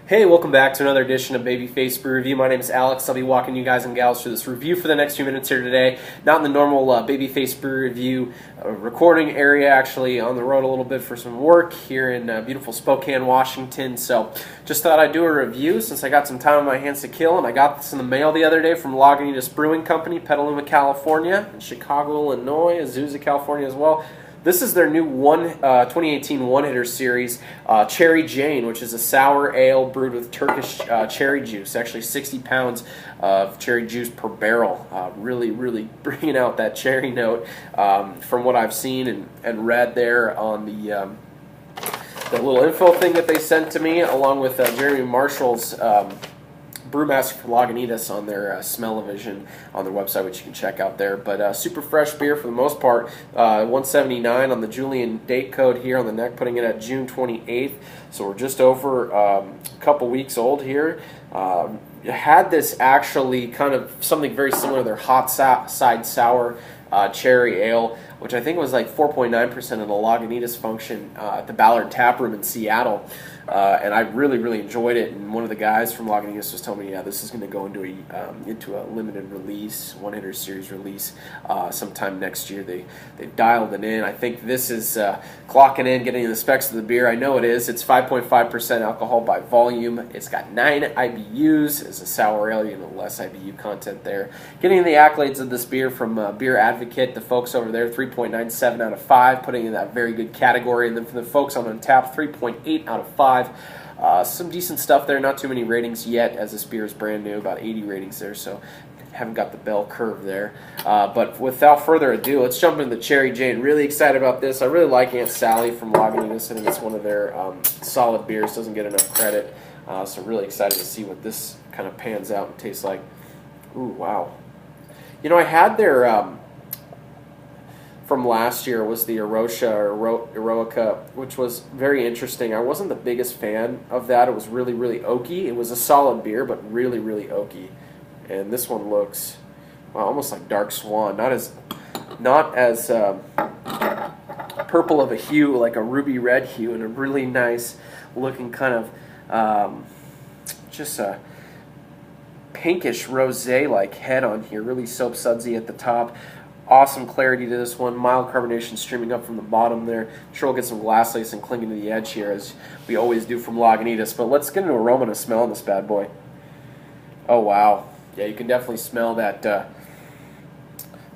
Hey, welcome back to another edition of Babyface Brew Review. My name is Alex. I'll be walking you guys and gals through this review for the next few minutes here today. Not in the normal Babyface Brew Review recording area, actually on the road a little bit for some work here in beautiful Spokane, Washington. So just thought I'd do a review since I got some time on my hands to kill, and I got this in the mail the other day from Lagunitas Brewing Company, Petaluma, California, and Chicago, Illinois, Azusa, California as well. This is their new 2018 one-hitter series, Cherry Jane, which is a sour ale brewed with Turkish cherry juice. Actually, 60 pounds of cherry juice per barrel. Really bringing out that cherry note from what I've seen and read there on the little info thing that they sent to me, along with Jeremy Marshall's brewmaster for Lagunitas on their smell-o-vision on their website, which you can check out there. But super fresh beer for the most part. 179 on the Julian date code here on the neck, putting it at June 28th. So we're just over a couple weeks old here. Had this actually kind of something very similar to their hot side sour cherry ale, which I think was like 4.9% of the Lagunitas function at the Ballard Tap Room in Seattle. And I really enjoyed it. And one of the guys from Lagunitas was telling me, yeah, this is going to go into a limited release, one-hitter series release sometime next year. They've dialed it in. I think this is clocking in, getting the specs of the beer. I know it is. It's 5.5% alcohol by volume. It's got 9 IBUs. It's a sour ale, you know, less IBU content there. Getting the accolades of this beer from Beer Advocate, the folks over there, 3.97 out of 5, putting in that very good category. And then from the folks on Untappd, 3.8 out of 5. Some decent stuff there, not too many ratings yet, as this beer is brand new, about 80 ratings there, so haven't got the bell curve there. But without further ado, let's jump into the Cherry Jane. Really excited about this. I really like Aunt Sally from Lagunitas. I think it's one of their solid beers, doesn't get enough credit. So I'm really excited to see what this kind of pans out and tastes like. Ooh, wow. You know, I had their from last year was the Eroica, which was very interesting. I wasn't the biggest fan of that. It was really oaky. It was a solid beer, but really oaky. And this one looks, well, almost like Dark Swan. Not as purple of a hue, like a ruby red hue, and a really nice looking kind of just a pinkish rosé-like head on here. Really soap sudsy at the top. Awesome clarity to this one. Mild carbonation streaming up from the bottom there. Sure, we'll get some glass lace and clinging to the edge here, as we always do from Lagunitas. But let's get into aroma and a smell on this bad boy. Oh, wow. Yeah, you can definitely smell that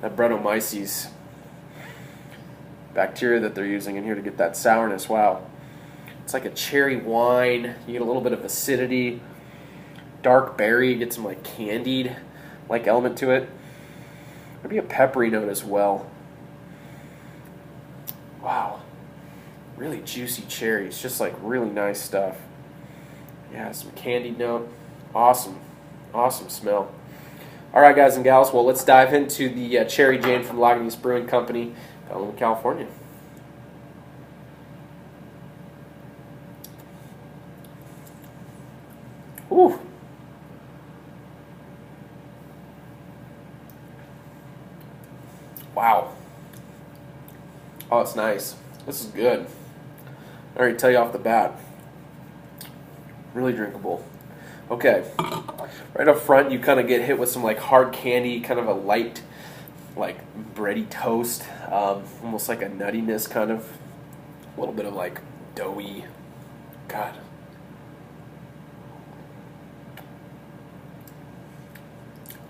Brettanomyces bacteria that they're using in here to get that sourness. Wow. It's like a cherry wine. You get a little bit of acidity. Dark berry. You get some like candied-like element to it. Maybe a peppery note as well. Wow. Really juicy cherries. Just like really nice stuff. Yeah, some candied note. Awesome. Awesome smell. Alright, guys and gals. Well, let's dive into the Cherry Jane from Lagunitas Brewing Company, Petaluma, California. Ooh. Wow. Oh, it's nice. This is good. I already tell you off the bat. Really drinkable. Okay. Right up front, you kind of get hit with some like hard candy, kind of a light, like bready toast. Almost like a nuttiness, kind of. A little bit of like doughy. God.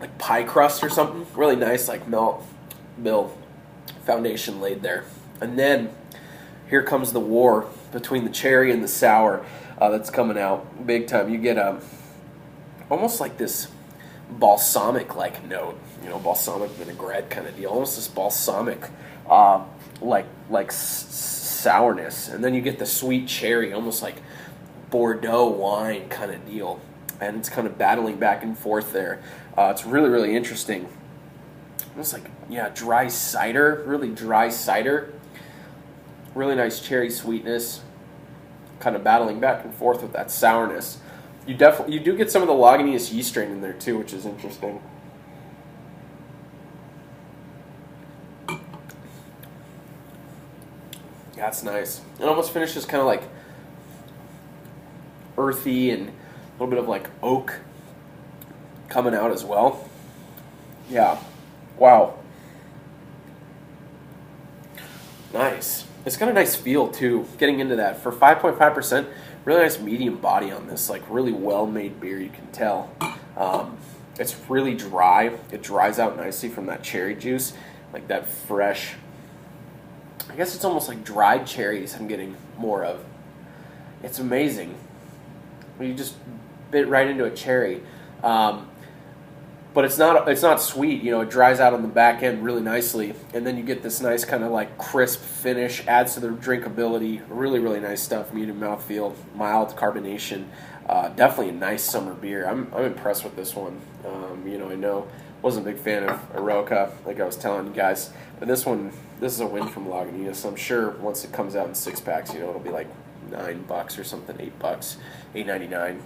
Like pie crust or something. Really nice, like melt. Foundation laid there. And then here comes the war between the cherry and the sour that's coming out big time. You get almost like this balsamic like note, you know, balsamic vinaigrette kind of deal, almost this balsamic like sourness. And then you get the sweet cherry, almost like Bordeaux wine kind of deal, and it's kind of battling back and forth there. It's really interesting. Almost like, yeah, dry cider, really dry cider. Really nice cherry sweetness, kind of battling back and forth with that sourness. You do get some of the Lagunitas yeast strain in there too, which is interesting. Yeah, it's nice. It almost finishes kind of like earthy and little bit of like oak coming out as well. Yeah, wow, nice. It's got a nice feel too. Getting into that for 5.5%, really nice medium body on this. Like really well made beer, you can tell. It's really dry. It dries out nicely from that cherry juice, like that fresh. I guess it's almost like dried cherries I'm getting more of. It's amazing. You just bit right into a cherry. But it's not sweet, you know, it dries out on the back end really nicely, and then you get this nice kind of like crisp finish, adds to the drinkability, really, really nice stuff, medium mouthfeel, mild carbonation, definitely a nice summer beer. I'm impressed with this one. You know, I know, wasn't a big fan of Aroca, like I was telling you guys, but this is a win from Lagunitas, so I'm sure once it comes out in 6-packs, you know, it'll be like $9 or something, $8, $8.99.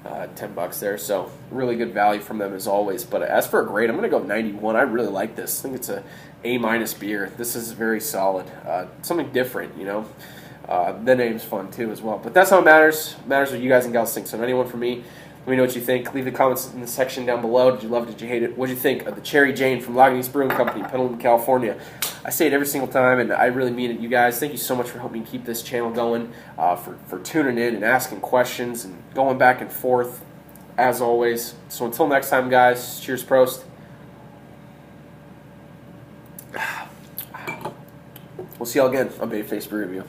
$10 there, so really good value from them as always. But as for a grade, I'm going to go 91. I really like this. I think it's a A- beer. This is very solid. Something different, you know. The name's fun too as well. But that's how it matters. It matters what you guys and gals think. So anyone from me, let me know what you think. Leave the comments in the section down below. Did you love it? Did you hate it? What did you think of the Cherry Jane from Lagunitas Brewing Company, Pendleton, California? I say it every single time, and I really mean it, you guys. Thank you so much for helping keep this channel going, for tuning in and asking questions and going back and forth, as always. So until next time, guys, cheers, Prost. We'll see y'all again on Babyface Brew Review.